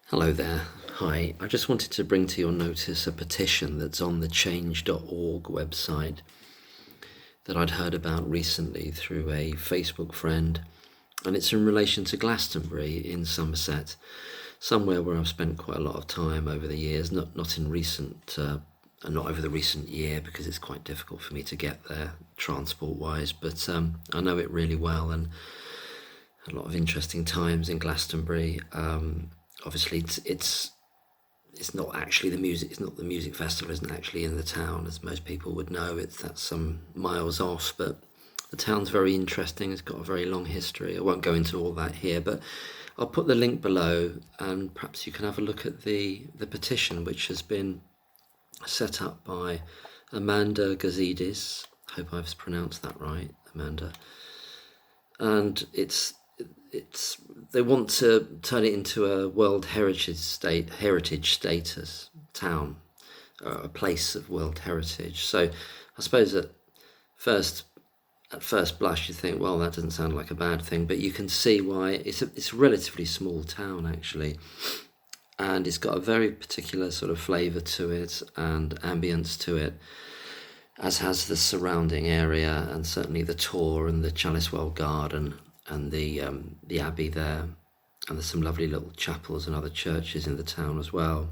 Hello there. Hi. I just wanted to bring to your notice a petition that's on the change.org website that I'd heard about recently through a Facebook friend. And it's in relation to Glastonbury in Somerset, somewhere where I've spent quite a lot of time over the years, not over the recent year because it's quite difficult for me to get there transport-wise, but I know it really well and a lot of interesting times in Glastonbury. Obviously, it's not actually the music. It's not the music festival. Isn't actually in the town, as most people would know. That's some miles off, but the town's very interesting. It's got a very long history. I won't go into all that here, but I'll put the link below, and perhaps you can have a look at the petition, which has been set up by Amanda Gazidis. I hope I've pronounced that right, Amanda. And they want to turn it into a World Heritage status town, a place of World Heritage. So I suppose at first blush you think, well, that doesn't sound like a bad thing, but you can see why. It's a relatively small town actually, and it's got a very particular sort of flavour to it and ambience to it, as has the surrounding area and certainly the Tor and the Chalice-Well Garden and the abbey there, and there's some lovely little chapels and other churches in the town as well.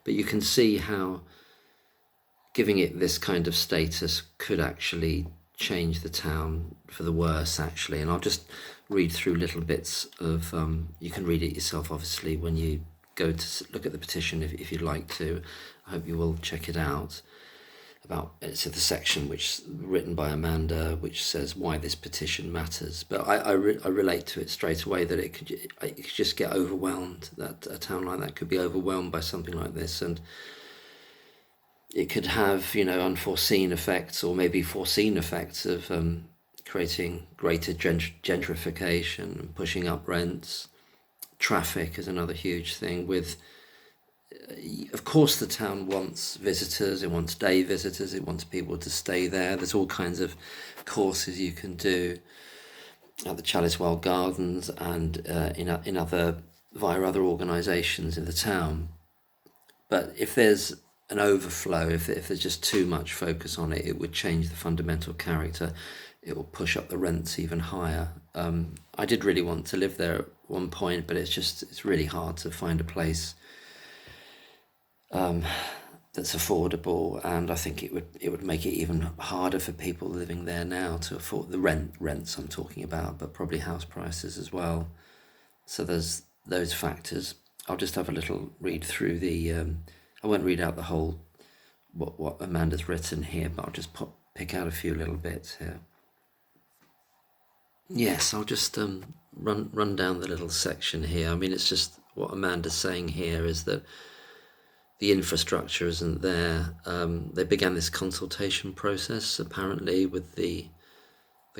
But you can see how giving it this kind of status could actually change the town for the worse, actually. And I'll just read through little bits of, you can read it yourself, obviously, when you go to look at the petition if you'd like to. I hope you will check it out. It's the section which written by Amanda, which says why this petition matters. But I relate to it straight away that it could just get overwhelmed. That a town like that could be overwhelmed by something like this, and it could have unforeseen effects or maybe foreseen effects of creating greater gentrification and pushing up rents. Traffic is another huge thing with. Of course, the town wants visitors, it wants day visitors, it wants people to stay there. There's all kinds of courses you can do at the Chalice-Well Gardens and via other organisations in the town. But if there's an overflow, if there's just too much focus on it, it would change the fundamental character. It will push up the rents even higher. I did really want to live there at one point, but it's really hard to find a place that's affordable, and I think it would make it even harder for people living there now to afford the rents I'm talking about, but probably house prices as well. So there's those factors. I'll just have a little read through I won't read out the whole what Amanda's written here, but I'll just pick out a few little bits here. Yes, I'll just run down the little section here. I mean, it's just what Amanda's saying here is that the infrastructure isn't there. They began this consultation process apparently with the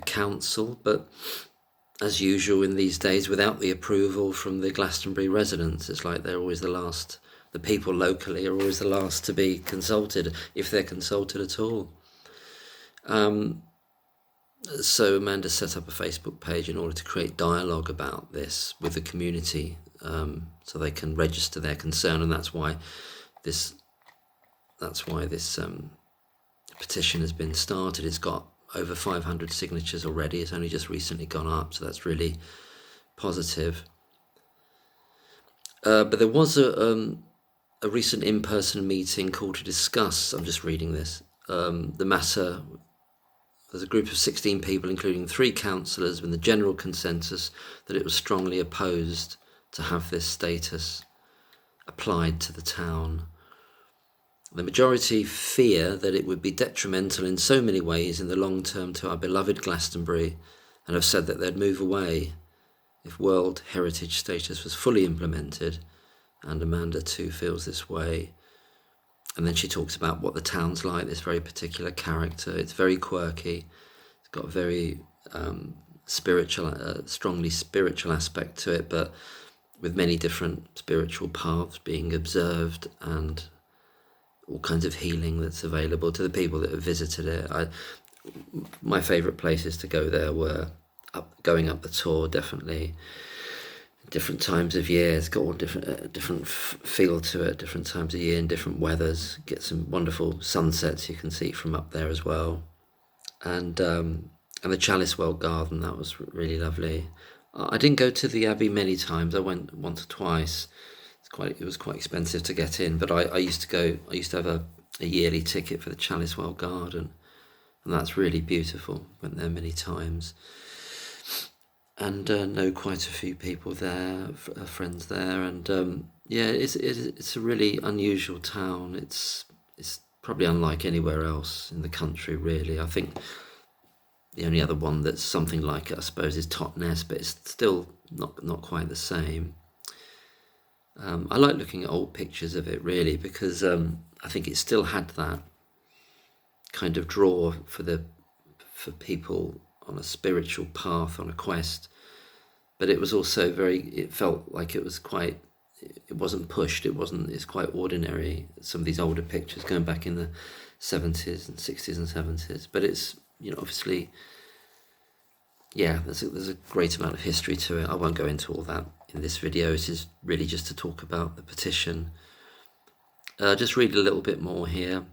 council, but as usual in these days, without the approval from the Glastonbury residents. It's like they're always the last. The people locally are always the last to be consulted, if they're consulted at all. So Amanda set up a Facebook page in order to create dialogue about this with the community, so they can register their concern, and that's why this petition has been started. It's got over 500 signatures already. It's only just recently gone up, so that's really positive. But there was a recent in-person meeting called to discuss, I'm just reading this, the matter. There's a group of 16 people, including 3 councillors, with the general consensus that it was strongly opposed to have this status applied to the town. The majority fear that it would be detrimental in so many ways in the long term to our beloved Glastonbury, and have said that they'd move away if World Heritage status was fully implemented, and Amanda too feels this way. And then she talks about what the town's like, this very particular character. It's very quirky. It's got a very strongly spiritual aspect to it, but with many different spiritual paths being observed and all kinds of healing that's available to the people that have visited it. My favourite places to go there were going up the Tor, definitely, different times of year. It's got all different feel to it, different times of year and different weathers. Get some wonderful sunsets you can see from up there as well. And the Chalice Well Garden, that was really lovely. I didn't go to the Abbey many times. I went once or twice. It was quite expensive to get in, but I used to go. I used to have a yearly ticket for the Chalice Well Garden, and that's really beautiful. Went there many times, and know quite a few people there, friends there, and yeah, it's a really unusual town. It's probably unlike anywhere else in the country, really. I think the only other one that's something like it, I suppose, is Totnes, but it's still not quite the same. I like looking at old pictures of it, really, because I think it still had that kind of draw for people on a spiritual path, on a quest. But it was also it felt like it wasn't pushed. It's quite ordinary. Some of these older pictures going back in the 70s and 60s and 70s. But it's, obviously, yeah, there's a great amount of history to it. I won't go into all that in this video. This is really just to talk about the petition. Just read a little bit more here.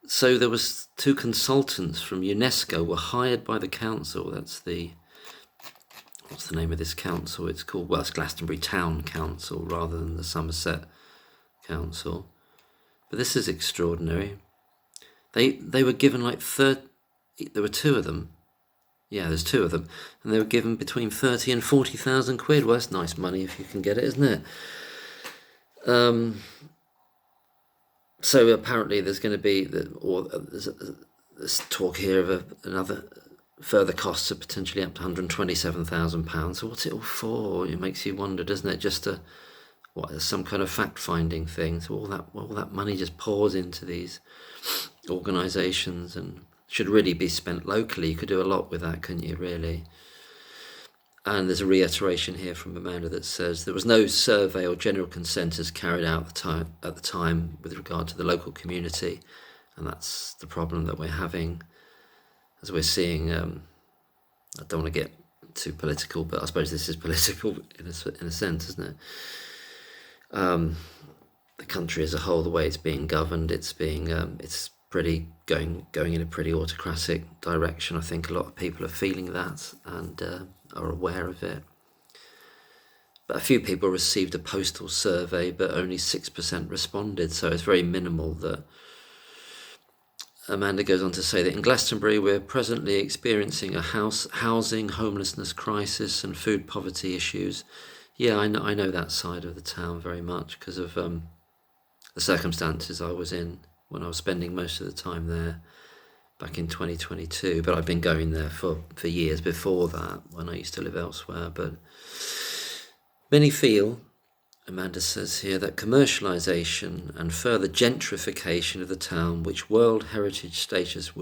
So there was 2 consultants from UNESCO were hired by the council. What's the name of this council? It's called, it's Glastonbury Town Council rather than the Somerset Council. But this is extraordinary. They were given there were 2 of them. Yeah, there's 2 of them, and they were given between 30 and 40,000 quid. Well, that's nice money if you can get it, isn't it? So apparently there's going to be there's talk here of another further costs of potentially up to £127,000. So what's it all for? It makes you wonder, doesn't it? Just some kind of fact-finding thing. So all that money just pours into these organisations and should really be spent locally. You could do a lot with that, couldn't you, really? And there's a reiteration here from Amanda that says there was no survey or general consensus carried out at the time with regard to the local community, and that's the problem that we're having, as we're seeing. I don't want to get too political, but I suppose this is political in a sense, isn't it? The country as a whole, the way it's being governed, it's pretty going in a pretty autocratic direction. I think a lot of people are feeling that and are aware of it. But a few people received a postal survey, but only 6% responded, so it's very minimal. That Amanda goes on to say that in Glastonbury we're presently experiencing a housing, homelessness crisis and food poverty issues. Yeah, I know that side of the town very much because of the circumstances I was in when I was spending most of the time there back in 2022, but I've been going there for years before that when I used to live elsewhere. But many feel, Amanda says here, that commercialisation and further gentrification of the town, which World Heritage status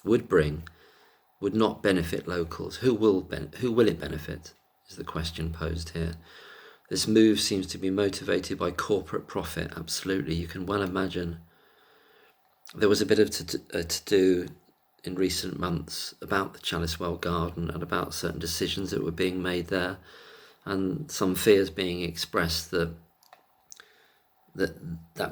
would bring, would not benefit locals. Who will it benefit, is the question posed here. This move seems to be motivated by corporate profit. Absolutely, you can well imagine. There was a bit of to do in recent months about the Chalice Well Garden and about certain decisions that were being made there, and some fears being expressed that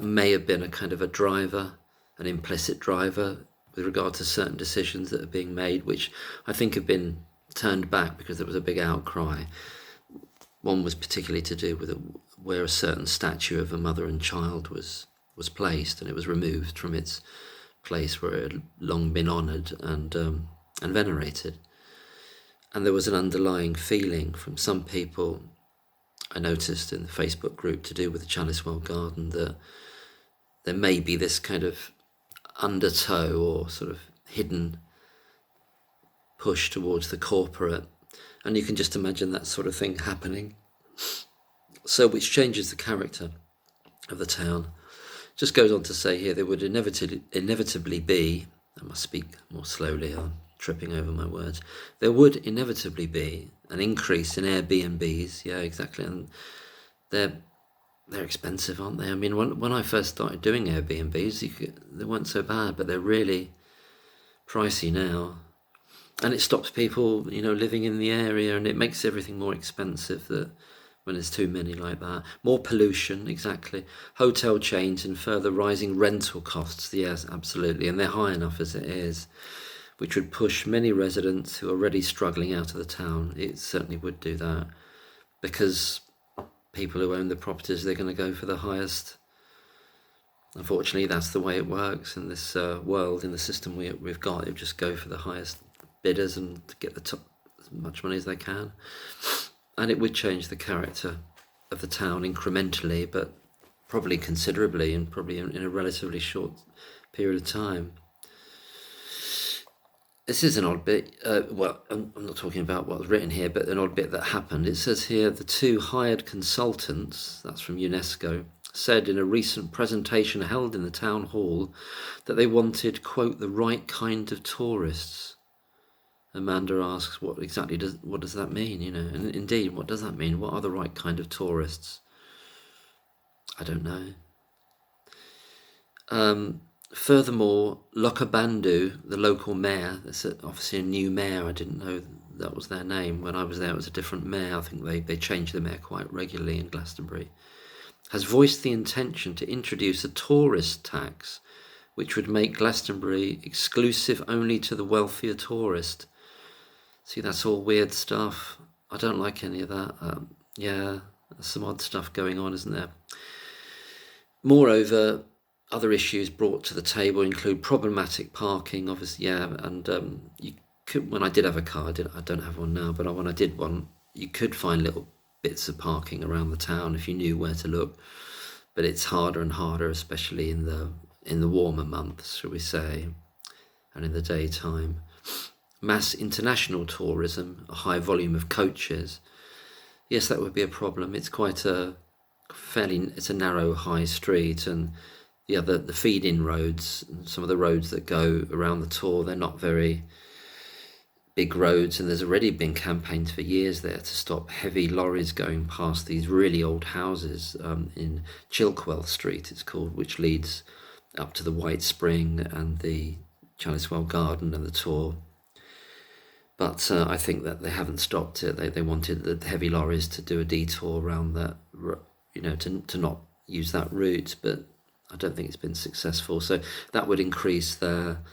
may have been a kind of a driver, an implicit driver, with regard to certain decisions that are being made, which I think have been turned back because there was a big outcry. One was particularly to do with where a certain statue of a mother and child was placed, and it was removed from its place where it had long been honoured and venerated. And there was an underlying feeling from some people, I noticed in the Facebook group, to do with the Chalice Well Garden, that there may be this kind of undertow or sort of hidden push towards the corporate, and you can just imagine that sort of thing happening. So which changes the character of the town. Just goes on to say here, there would inevitably be, I must speak more slowly, I'm tripping over my words, there would inevitably be an increase in Airbnbs. Yeah, exactly. And they're expensive, aren't they? I mean, when I first started doing Airbnbs, they weren't so bad, but they're really pricey now. and it stops people, living in the area, and it makes everything more expensive that when there's too many like that. More pollution, exactly. Hotel chains and further rising rental costs, yes, absolutely, and they're high enough as it is, which would push many residents who are already struggling out of the town. It certainly would do that, because people who own the properties, they're going to go for the highest. Unfortunately, that's the way it works in this world, in the system we've got. They just go for the highest bidders and get the top, as much money as they can. And it would change the character of the town incrementally, but probably considerably, and probably in a relatively short period of time. This is an odd bit. Well, I'm not talking about what was written here, but an odd bit that happened. It says here, the two hired consultants, that's from UNESCO, said in a recent presentation held in the town hall that they wanted, quote, the right kind of tourists. Amanda asks, what does that mean? And indeed, what does that mean? What are the right kind of tourists? I don't know. Furthermore, Lokabandhu, the local mayor, that's obviously a new mayor. I didn't know that was their name. When I was there, it was a different mayor. I think they changed the mayor quite regularly in Glastonbury. Has voiced the intention to introduce a tourist tax, which would make Glastonbury exclusive only to the wealthier tourist. See, that's all weird stuff. I don't like any of that. Yeah, there's some odd stuff going on, isn't there? Moreover, other issues brought to the table include problematic parking, obviously, yeah, and you could, when I did have a car, I don't have one now, but when I did one, you could find little bits of parking around the town if you knew where to look, but it's harder and harder, especially in the warmer months, shall we say, and in the daytime. Mass international tourism, a high volume of coaches. Yes, that would be a problem. It's quite it's a narrow high street, and the feed-in roads, some of the roads that go around the Tor, they're not very big roads, and there's already been campaigns for years there to stop heavy lorries going past these really old houses in Chilkwell Street, it's called, which leads up to the White Spring and the Chalicewell Garden and the Tor. But I think that they haven't stopped it. They wanted the heavy lorries to do a detour around that, to not use that route, but I don't think it's been successful. So that would increase their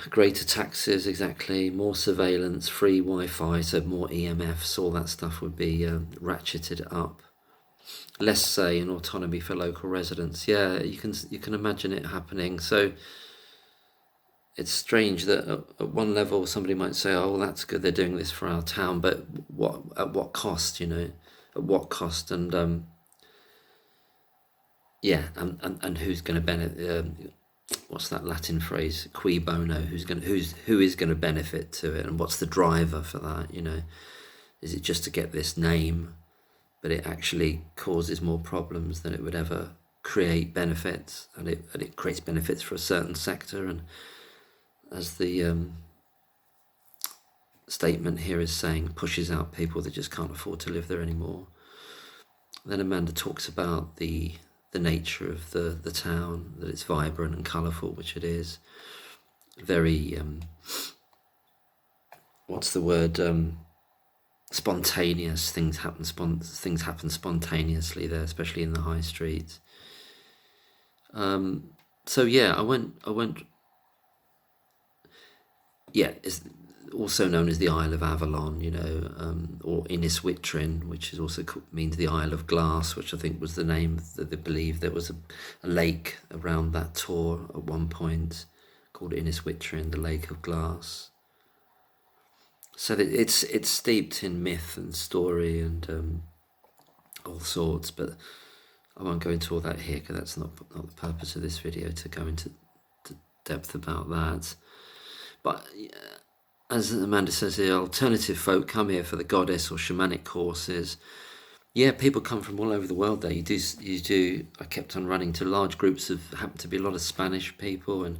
greater taxes, exactly, more surveillance, free Wi-Fi, so more EMFs, all that stuff would be ratcheted up. Less say and autonomy for local residents. Yeah, you can imagine it happening. So it's strange that at one level somebody might say, oh, well, that's good, they're doing this for our town, but at what cost, at what cost? And and who's going to benefit? What's that Latin phrase? Cui bono? Who is going to benefit to it? And what's the driver for that? Is it just to get this name, but it actually causes more problems than it would ever create benefits, and it creates benefits for a certain sector, and as the statement here is saying, pushes out people that just can't afford to live there anymore. Then Amanda talks about the nature of the town, that it's vibrant and colourful, which it is. Very, what's the word? Spontaneous. Things happen spontaneously there, especially in the high streets. So yeah, I went. Yeah, it's also known as the Isle of Avalon, or Innis Whitrin, which is also means the Isle of Glass, which I think was the name that they believe there was a lake around that Tor at one point called Innis Whitrin, the Lake of Glass. So it's steeped in myth and story and all sorts, but I won't go into all that here because that's not the purpose of this video, to go into depth about that. But as Amanda says here, alternative folk come here for the goddess or shamanic courses. Yeah, people come from all over the world there. You do. I kept on running to large groups happen to be a lot of Spanish people and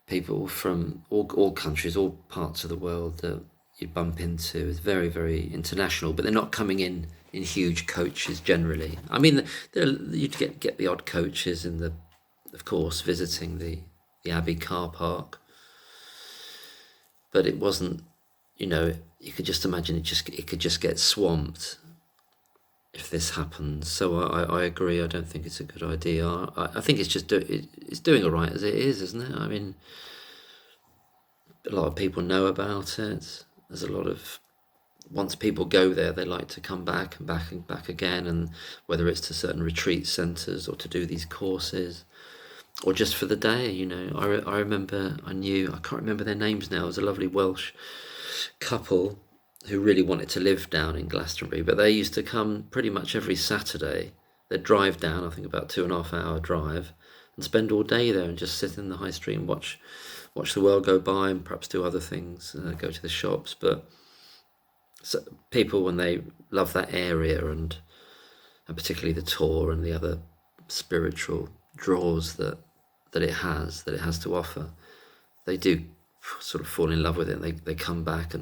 people from all countries, all parts of the world that you bump into. It's very, very international, but they're not coming in huge coaches generally. I mean, you'd get the odd coaches of course, visiting the Abbey car park. but it wasn't, you could just imagine it could just get swamped if this happens. So I agree. I don't think it's a good idea. I think it's just it's doing all right as it is, isn't it? I mean, a lot of people know about it. There's a lot of, once people go there, they like to come back and back and back again, and whether it's to certain retreat centres or to do these courses, or just for the day. I remember, I can't remember their names now. It was a lovely Welsh couple who really wanted to live down in Glastonbury, but they used to come pretty much every Saturday. They'd drive down, I think about 2.5 hour drive, and spend all day there and just sit in the high street and watch the world go by, and perhaps do other things, go to the shops. But so people, when they love that area, and particularly the tour and the other spiritual draws that it has to offer, they do sort of fall in love with it. They come back,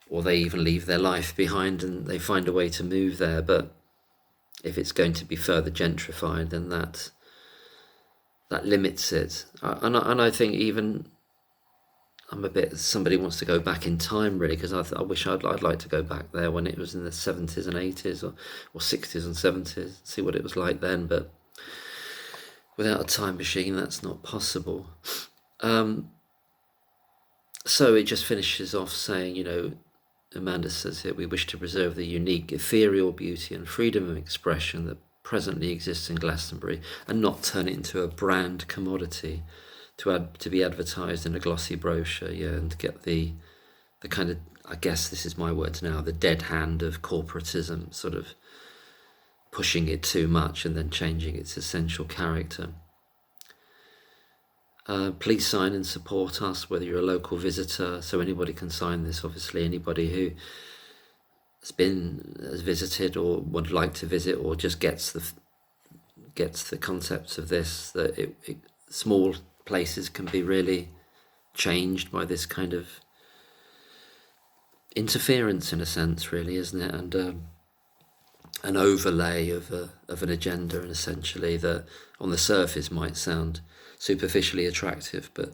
or they even leave their life behind and they find a way to move there. But if it's going to be further gentrified, then that limits it. And I think even I'm a bit, somebody wants to go back in time, really, because I wish I'd like to go back there when it was in the 70s and 80s, or 60s and 70s, see what it was like then. But without a time machine, that's not possible. So it just finishes off saying, Amanda says here, we wish to preserve the unique ethereal beauty and freedom of expression that presently exists in Glastonbury, and not turn it into a brand commodity to be advertised in a glossy brochure, and to get the kind of, I guess this is my words now, the dead hand of corporatism, sort of pushing it too much and then changing its essential character. Please sign and support us, whether you're a local visitor. So anybody can sign this, obviously. Anybody who has visited or would like to visit, or just gets the concepts of this, that small places can be really changed by this kind of interference, in a sense, really, isn't it? And an overlay of an agenda, and essentially that on the surface might sound superficially attractive, but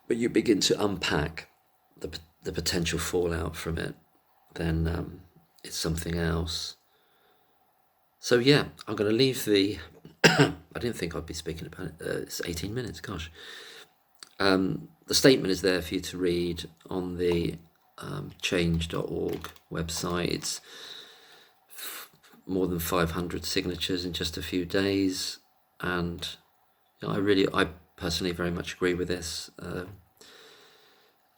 you begin to unpack the potential fallout from it, then it's something else. So yeah, I'm going to leave I didn't think I'd be speaking about it. It's 18 minutes, gosh. The statement is there for you to read on the change.org website. It's more than 500 signatures in just a few days, and I personally very much agree with this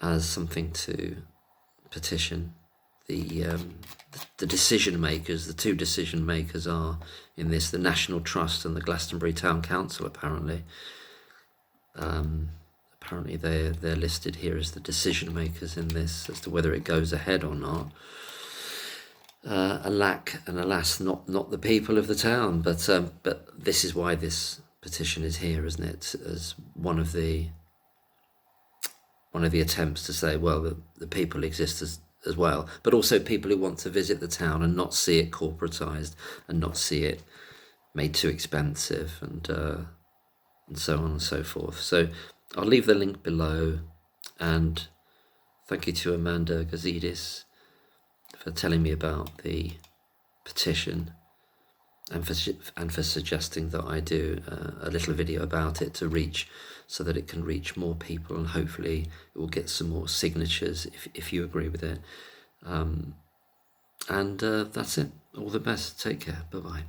as something to petition. The decision makers, the two decision makers are in this, the National Trust and the Glastonbury Town Council, apparently. Apparently they're listed here as the decision makers in this, as to whether it goes ahead or not. Alack and alas, not the people of the town, but this is why this petition is here, isn't it? As one of the attempts to say, well, the people exist as well, but also people who want to visit the town and not see it corporatized, and not see it made too expensive, and so on and so forth. So I'll leave the link below, and thank you to Amanda Gazidis for telling me about the petition, and for suggesting that I do a little video about it so that it can reach more people, and hopefully it will get some more signatures if you agree with it. And that's it. All the best. Take care. Bye-bye.